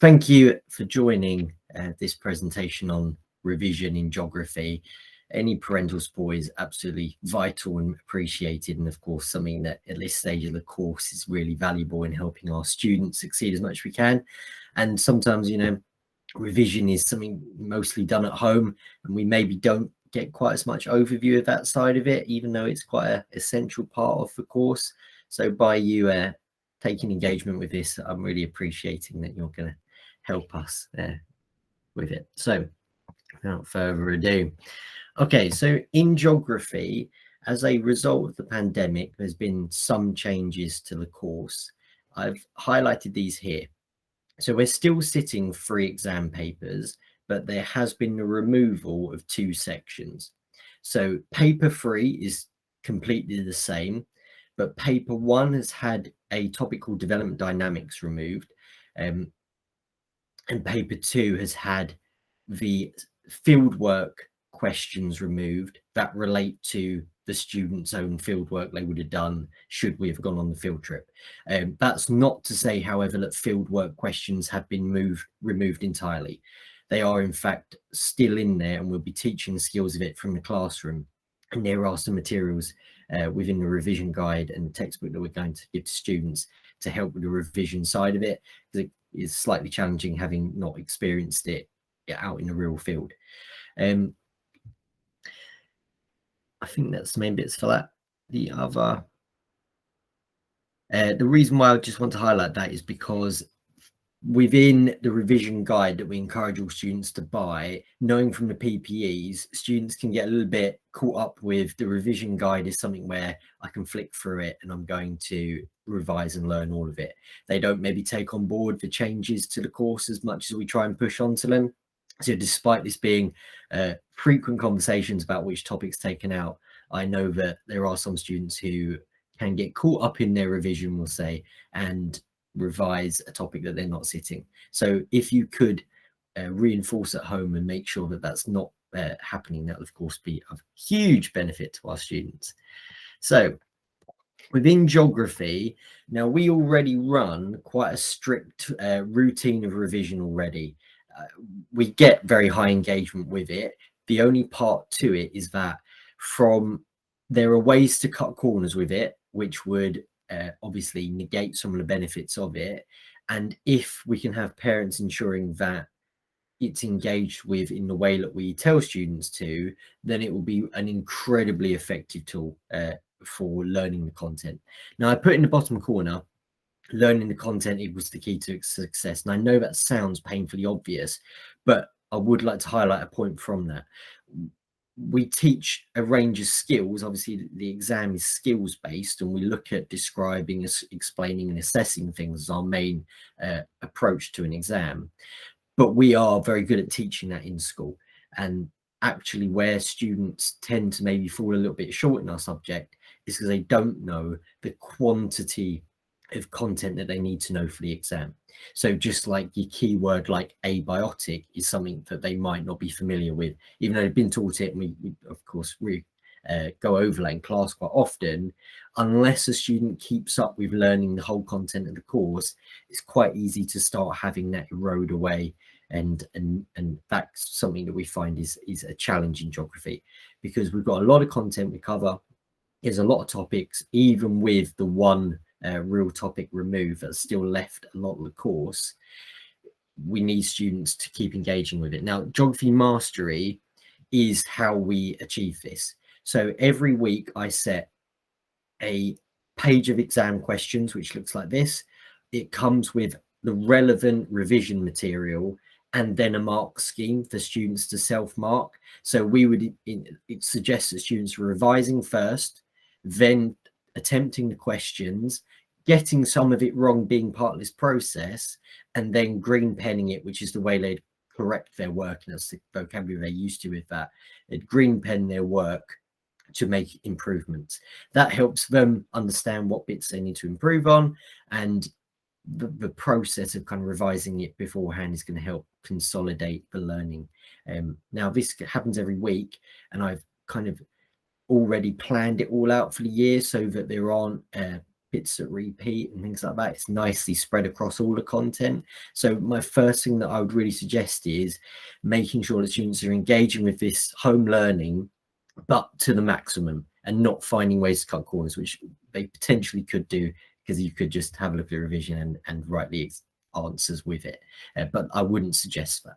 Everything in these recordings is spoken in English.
Thank you for joining this presentation on revision in geography. Any parental support is absolutely vital and appreciated, and of course something that at this stage of the course is really valuable in helping our students succeed as much as we can. And sometimes, revision is something mostly done at home, and we maybe don't get quite as much overview of that side of it, even though it's quite an essential part of the course. So by you taking engagement with this, I'm really appreciating that you're going to help us with it. So without further ado, okay, so in geography, as a result of the pandemic, there's been some changes to the course. I've highlighted these here. So we're still sitting 3 exam papers, but there has been the removal of 2 sections. So paper 3 is completely the same, but paper 1 has had a topic called development dynamics removed. And paper 2 has had the fieldwork questions removed that relate to the student's own fieldwork they would have done should we have gone on the field trip. That's not to say, however, that fieldwork questions have been removed entirely. They are in fact still in there, and we'll be teaching the skills of it from the classroom. And there are some materials within the revision guide and the textbook that we're going to give to students to help with the revision side of it, because it is slightly challenging having not experienced it out in the real field. I think that's the main bits for that. The other, the reason why I just want to highlight that is because within the revision guide that we encourage all students to buy, knowing from the PPEs, students can get a little bit caught up with the revision guide is something where I can flick through it and I'm going to revise and learn all of it. They don't maybe take on board the changes to the course as much as we try and push onto them. So despite this being frequent conversations about which topics taken out, I know that there are some students who can get caught up in their revision, we'll say, and revise a topic that they're not sitting. So if you could reinforce at home and make sure that that's not happening, that would of course be of huge benefit to our students. So within geography, now we already run quite a strict routine of revision already. We get very high engagement with it. The only part to it is that there are ways to cut corners with it, which would obviously negate some of the benefits of it. And if we can have parents ensuring that it's engaged with in the way that we tell students to, then it will be an incredibly effective tool for learning the content. Now I put in the bottom corner, learning the content equals the key to success. And I know that sounds painfully obvious, but I would like to highlight a point from that. We teach a range of skills. Obviously, the exam is skills based, and we look at describing, explaining, and assessing things as our main approach to an exam. But we are very good at teaching that in school. And actually, where students tend to maybe fall a little bit short in our subject is because they don't know the quantity of content that they need to know for the exam. So just like your keyword like abiotic is something that they might not be familiar with, even though they've been taught it, and we of course go over that in class quite often. Unless a student keeps up with learning the whole content of the course, it's quite easy to start having that erode away, and that's something that we find is a challenge in geography, because we've got a lot of content we cover. There's a lot of topics, even with the one real topic removed, that's still left a lot of the course. We need students to keep engaging with it. Now, geography mastery is how we achieve this. So every week I set a page of exam questions, which looks like this. It comes with the relevant revision material and then a mark scheme for students to self-mark. So it suggests that students are revising first, then attempting the questions, getting some of it wrong being part of this process, and then green penning it, which is the way they correct their work, and that's the vocabulary they're used to with that. They'd green pen their work to make improvements. That helps them understand what bits they need to improve on, and the process of kind of revising it beforehand is going to help consolidate the learning. Now this happens every week, and I've kind of already planned it all out for the year so that there aren't bits that repeat and things like that. It's nicely spread across all the content. So my first thing that I would really suggest is making sure that students are engaging with this home learning, but to the maximum, and not finding ways to cut corners, which they potentially could do, because you could just have a look at the revision and write the answers with it. But I wouldn't suggest that.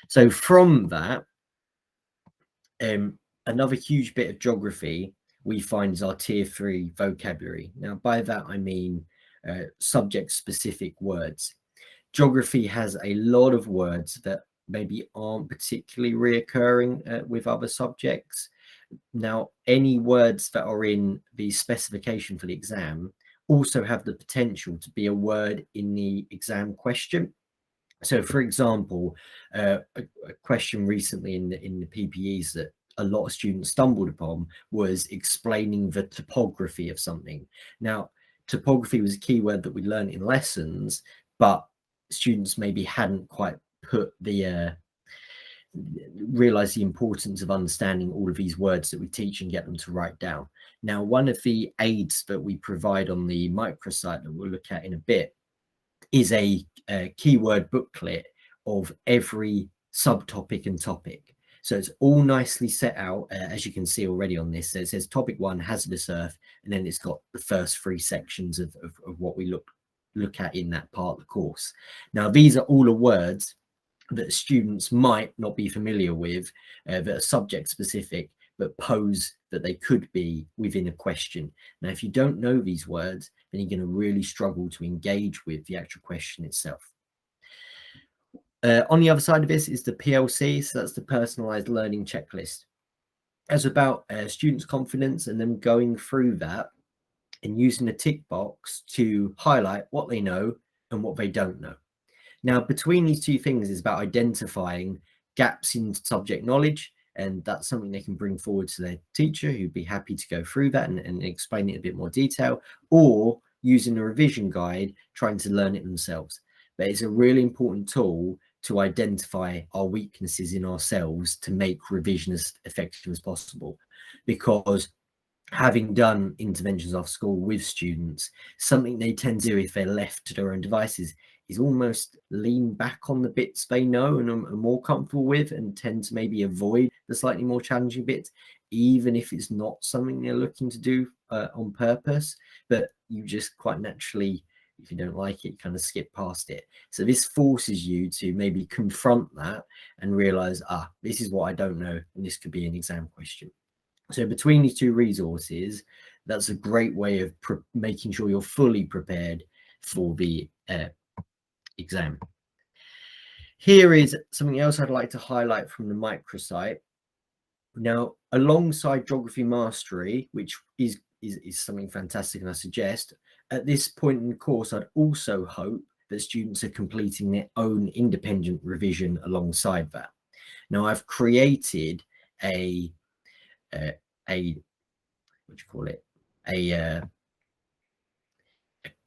So from that, another huge bit of geography we find is our tier 3 vocabulary. Now, by that, I mean subject-specific words. Geography has a lot of words that maybe aren't particularly reoccurring with other subjects. Now, any words that are in the specification for the exam also have the potential to be a word in the exam question. So, for example, a question recently in the PPEs that a lot of students stumbled upon was explaining the topography of something. Now, topography was a keyword that we learned in lessons, but students maybe hadn't quite put the realize the importance of understanding all of these words that we teach and get them to write down. Now, one of the aids that we provide on the microsite that we'll look at in a bit is a keyword booklet of every subtopic and topic. So it's all nicely set out, as you can see already on this. So it says topic 1, hazardous earth, and then it's got the first 3 sections of what we look at in that part of the course. Now, these are all the words that students might not be familiar with, that are subject specific, but pose that they could be within a question. Now, if you don't know these words, then you're going to really struggle to engage with the actual question itself. On the other side of this is the PLC, so that's the personalized learning checklist. That's about students' confidence and them going through that and using a tick box to highlight what they know and what they don't know. Now, between these two things is about identifying gaps in subject knowledge, and that's something they can bring forward to their teacher, who'd be happy to go through that and explain it in a bit more detail, or using a revision guide, trying to learn it themselves. But it's a really important tool to identify our weaknesses in ourselves to make revision as effective as possible. Because having done interventions after school with students, something they tend to do if they're left to their own devices is almost lean back on the bits they know and are more comfortable with, and tend to maybe avoid the slightly more challenging bits, even if it's not something they're looking to do on purpose. But you just quite naturally, if you don't like it, kind of skip past it. So this forces you to maybe confront that and realize, this is what I don't know, and this could be an exam question. So between these two resources, that's a great way of making sure you're fully prepared for the exam. Here is something else I'd like to highlight from the microsite. Now, alongside geography mastery, which is something fantastic, and I suggest at this point in the course, I'd also hope that students are completing their own independent revision alongside that. Now, I've created a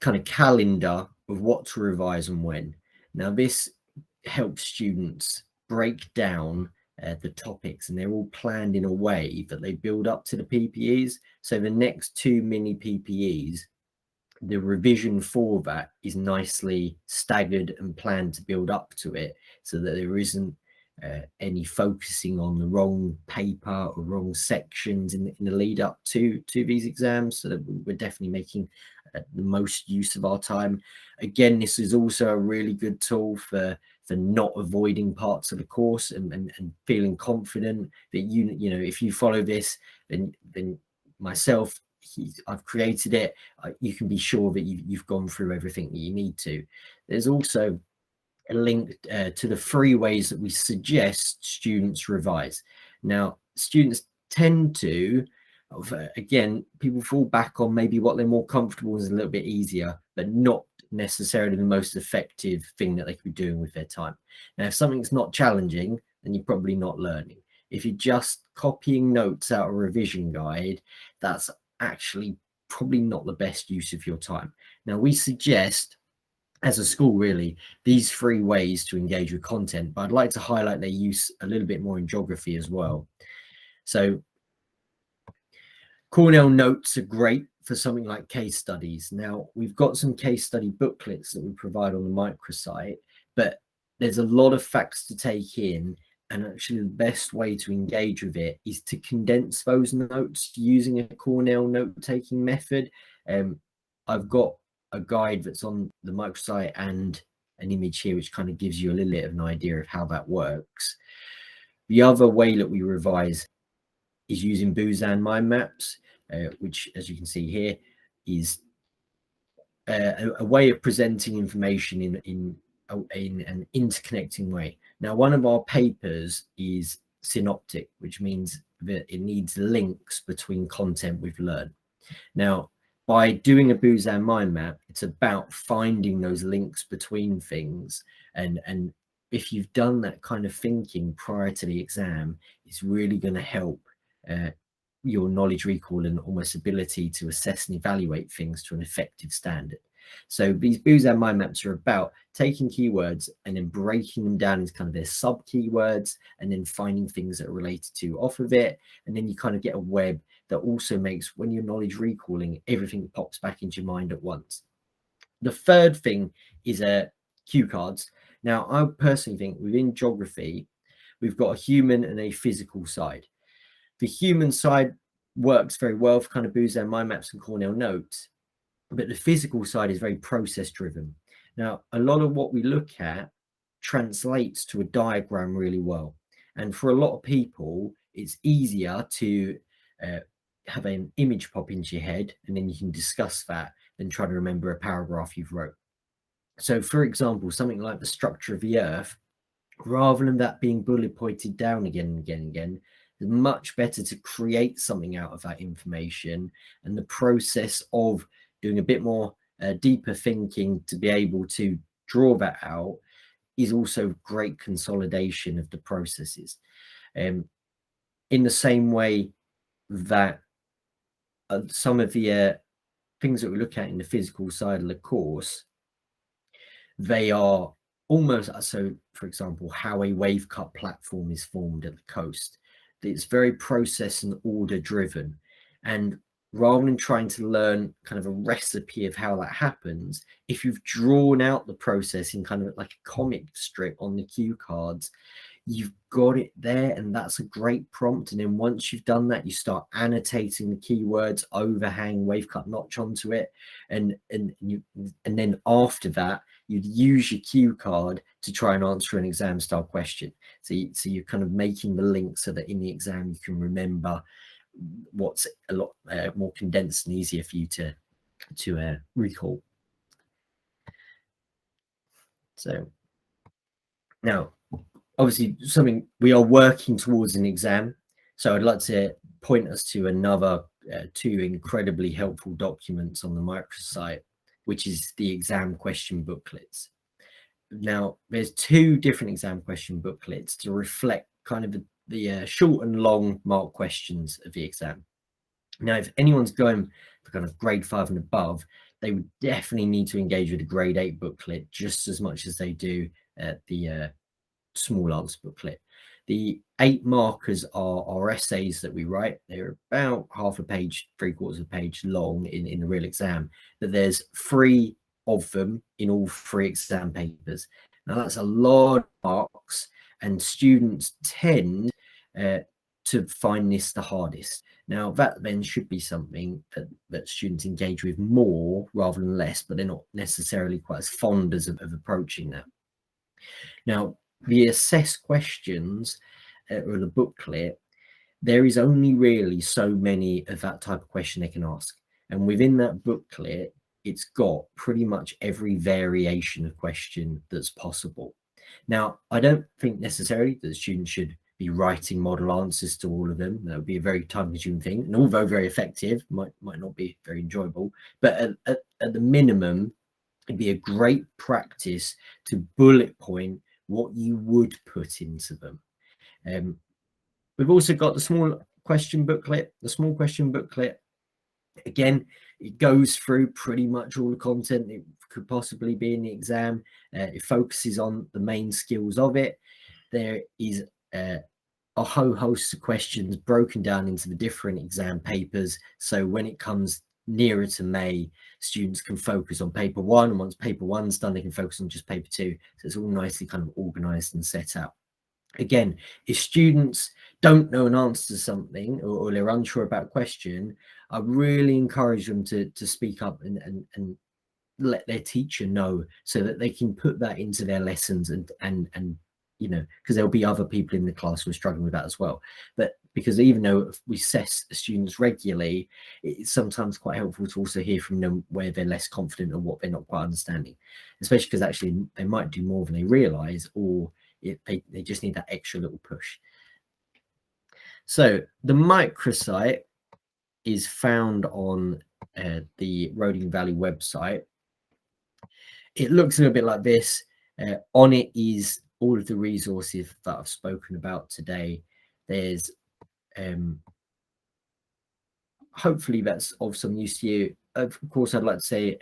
kind of calendar of what to revise and when. Now, this helps students break down the topics, and they're all planned in a way that they build up to the PPEs. So the next 2 mini PPEs, the revision for that is nicely staggered and planned to build up to it, so that there isn't any focusing on the wrong paper or wrong sections in the lead up to these exams, so that we're definitely making the most use of our time. Again, this is also a really good tool for not avoiding parts of the course, and feeling confident that you know, if you follow this, then myself, I've created it, you can be sure that you've gone through everything that you need to. There's also a link to the 3 ways that we suggest students revise. Now, students tend to, again, people fall back on maybe what they're more comfortable with is a little bit easier, but not necessarily the most effective thing that they could be doing with their time. Now, if something's not challenging, then you're probably not learning. If you're just copying notes out of a revision guide, that's actually probably not the best use of your time. Now, we suggest, as a school, really, these 3 ways to engage with content, but I'd like to highlight their use a little bit more in geography as well. So Cornell notes are great for something like case studies. Now, we've got some case study booklets that we provide on the microsite, but there's a lot of facts to take in. And actually, the best way to engage with it is to condense those notes using a Cornell note-taking method. I've got a guide that's on the microsite and an image here, which kind of gives you a little bit of an idea of how that works. The other way that we revise is using Busan mind maps, which, as you can see here, is a way of presenting information in an interconnecting way. Now, one of our papers is synoptic, which means that it needs links between content we've learned. Now, by doing a Busan mind map, it's about finding those links between things. And if you've done that kind of thinking prior to the exam, it's really going to help your knowledge recall and almost ability to assess and evaluate things to an effective standard. So these Busan mind maps are about taking keywords and then breaking them down into kind of their sub keywords and then finding things that are related to off of it. And then you kind of get a web that also makes, when you're knowledge recalling, everything pops back into your mind at once. The third thing is cue cards. Now, I personally think within geography, we've got a human and a physical side. The human side works very well for kind of Busan mind maps and Cornell notes, but the physical side is very process driven. Now, a lot of what we look at translates to a diagram really well. And for a lot of people, it's easier to have an image pop into your head and then you can discuss that than try to remember a paragraph you've wrote. So, for example, something like the structure of the Earth, rather than that being bullet pointed down again and again and again, it's much better to create something out of that information. And the process of doing a bit more deeper thinking to be able to draw that out is also great consolidation of the processes. In the same way that some of the things that we look at in the physical side of the course, they are almost, so for example, how a wave cut platform is formed at the coast. It's very process and order driven. And rather than trying to learn kind of a recipe of how that happens, if you've drawn out the process in kind of like a comic strip on the cue cards, you've got it there, and that's a great prompt. And then once you've done that, you start annotating the keywords, overhang, wave cut notch onto it, and then after that, you'd use your cue card to try and answer an exam style question. So you're kind of making the link so that in the exam you can remember what's a lot more condensed and easier for you to recall. So now, obviously, something we are working towards an exam. So I'd like to point us to another two incredibly helpful documents on the microsite, which is the exam question booklets. Now, there's two different exam question booklets to reflect kind of the short and long mark questions of the exam. Now, if anyone's going for kind of grade 5 and above, they would definitely need to engage with the grade 8 booklet just as much as they do the small answer booklet. The 8 markers are our essays that we write. They're about half a page, 3/4 of a page long in the real exam, but there's 3 of them in all 3 exam papers. Now that's a lot of marks, and students tend to find this the hardest. Now that then should be something that students engage with more rather than less, but they're not necessarily quite as fond of approaching that. Now, the assess questions or the booklet, there is only really so many of that type of question they can ask. And within that booklet, it's got pretty much every variation of question that's possible. Now, I don't think necessarily that students should be writing model answers to all of them. That would be a very time-consuming thing, and although very effective, might not be very enjoyable. But at the minimum, it'd be a great practice to bullet point what you would put into them. We've also got the small question booklet. The small question booklet, again, it goes through pretty much all the content that could possibly be in the exam. It focuses on the main skills of it. There is a whole host of questions broken down into the different exam papers. So when it comes nearer to May, students can focus on paper one, and once paper one's done, they can focus on just paper two. So it's all nicely kind of organized and set out. Again, if students don't know an answer to something, or they're unsure about a question, I really encourage them to speak up and let their teacher know, so that they can put that into their lessons, and you know, because there'll be other people in the class who are struggling with that as well. But because even though we assess students regularly, it's sometimes quite helpful to also hear from them where they're less confident or what they're not quite understanding, especially because actually they might do more than they realize, or they just need that extra little push. So the microsite is found on the Roding Valley website. It looks a little bit like this. On it is all of the resources that I've spoken about today. There's hopefully that's of some use to you. Of course, I'd like to say,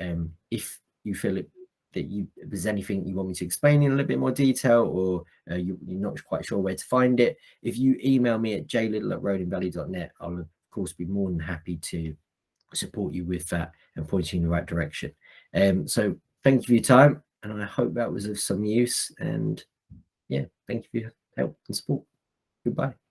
if you feel that there's anything you want me to explain in a little bit more detail, or you're not quite sure where to find it, if you email me at jlittle@rodingvalley.net, I'll of course be more than happy to support you with that and point you in the right direction. So thank you for your time, and I hope that was of some use. And yeah, thank you for your help and support. Goodbye.